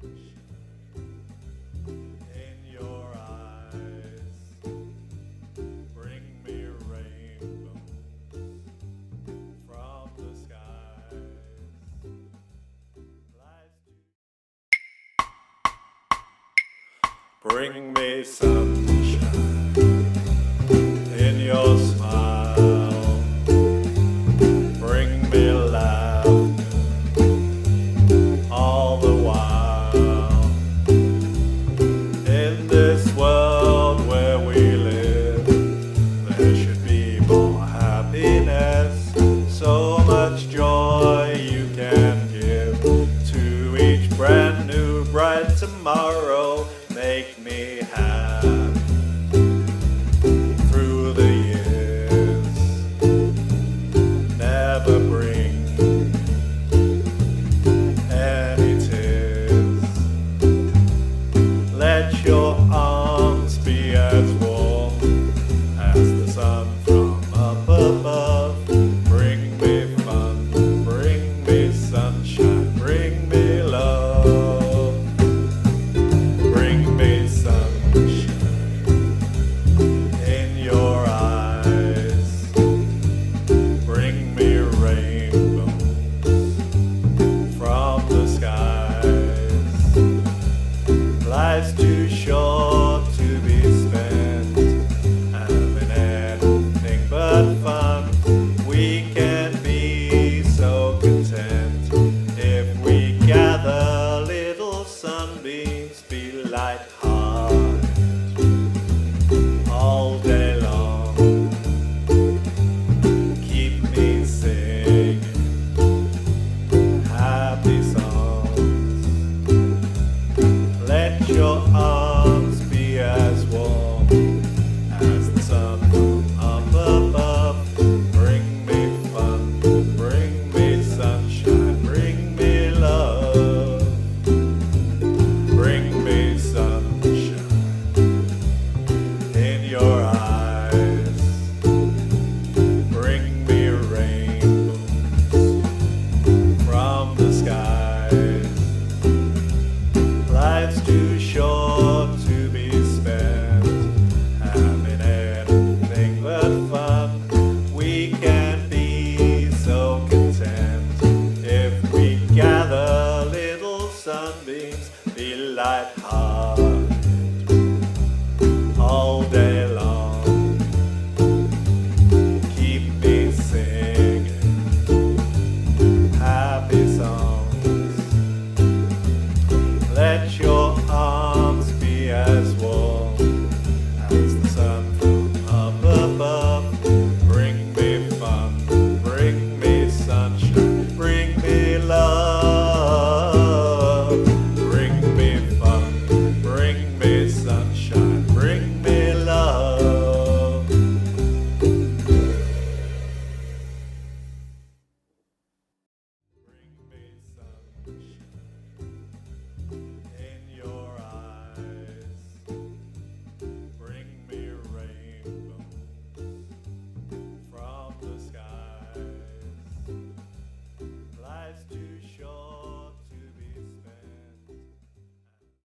in your eyes. Bring me rainbows from the skies. Bring me sunshine in your smile. Bring me laughter all the while. In this world where we live, there should be more happiness, so much joy you can give to each brand new bright tomorrow.